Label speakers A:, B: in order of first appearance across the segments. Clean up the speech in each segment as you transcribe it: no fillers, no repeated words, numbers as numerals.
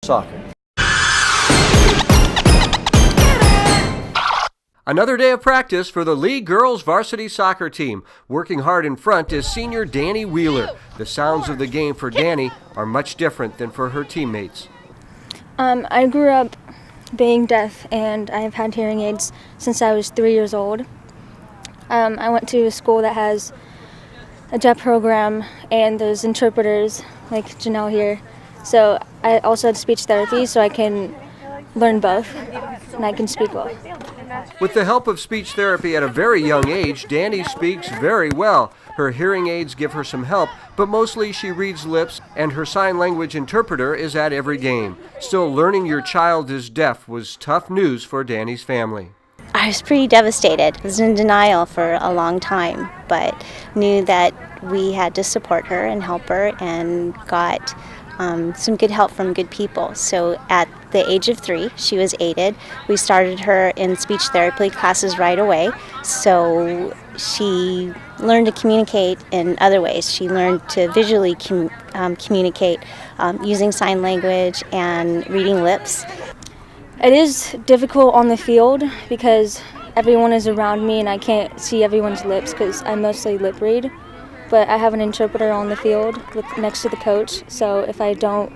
A: soccer. Another day of practice for the Leigh girls varsity soccer team. Working hard in front is senior Danny Wheeler. The sounds of the game for Danny are much different than for her teammates.
B: I grew up being deaf, and I've had hearing aids since I was 3 years old. I went to a school that has a deaf program, and there's interpreters like Janelle here. So I also had speech therapy, so I can learn both, and I can speak well.
A: With the help of speech therapy at a very young age, Danny speaks very well. Her hearing aids give her some help, but mostly she reads lips, and her sign language interpreter is at every game. Still, learning your child is deaf was tough news for Danny's family.
C: I was pretty devastated. I was in denial for a long time, but knew that we had to support her and help her, and got some good help from good people. So at the age of 3, she was aided. We started her in speech therapy classes right away. So she learned to communicate in other ways. She learned to visually communicate using sign language and reading lips.
B: It is difficult on the field because everyone is around me and I can't see everyone's lips because I mostly lip read. But I have an interpreter on the field next to the coach, so if I don't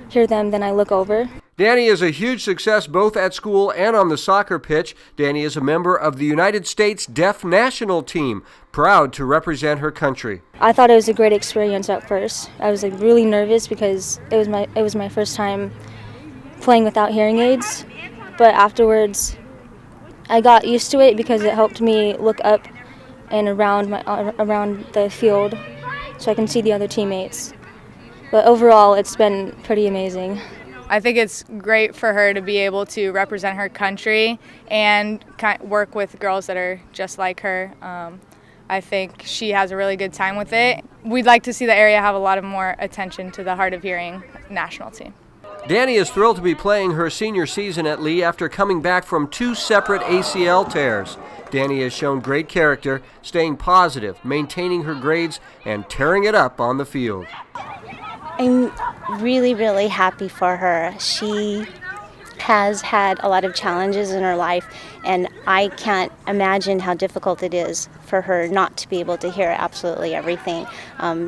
B: hear them, then I look over.
A: Danny is a huge success both at school and on the soccer pitch. Danny is a member of the United States Deaf National Team, proud to represent her country.
B: I thought it was a great experience at first. I was really nervous because it was my first time playing without hearing aids, but afterwards I got used to it because it helped me look up and around the field so I can see the other teammates. But overall, it's been pretty amazing.
D: I think it's great for her to be able to represent her country and work with girls that are just like her. I think she has a really good time with it. We'd like to see the area have a lot of more attention to the hard of hearing national team.
A: Danny is thrilled to be playing her senior season at Leigh after coming back from 2 separate ACL tears. Danny has shown great character, staying positive, maintaining her grades, and tearing it up on the field.
C: I'm really, really happy for her. She has had a lot of challenges in her life, and I can't imagine how difficult it is for her not to be able to hear absolutely everything.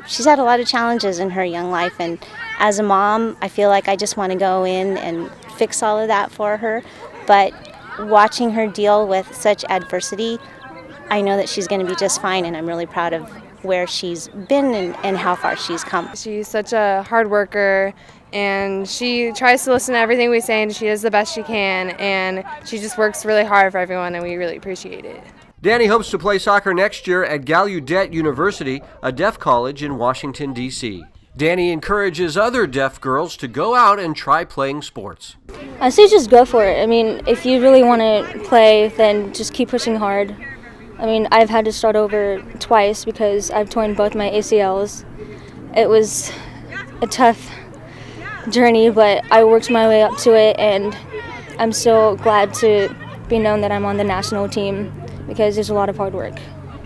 C: She's had a lot of challenges in her young life, and as a mom, I feel like I just want to go in and fix all of that for her. But watching her deal with such adversity, I know that she's going to be just fine, and I'm really proud of where she's been and how far she's come.
E: She's such a hard worker, and she tries to listen to everything we say, and she does the best she can, and she just works really hard for everyone, and we really appreciate it.
A: Danny hopes to play soccer next year at Gallaudet University, a deaf college in Washington, D.C. Danny encourages other deaf girls to go out and try playing sports.
B: I say just go for it. I mean, if you really want to play, then just keep pushing hard. I mean, I've had to start over twice because I've torn both my ACLs. It was a tough journey, but I worked my way up to it, and I'm so glad to be known that I'm on the national team because there's a lot of hard work.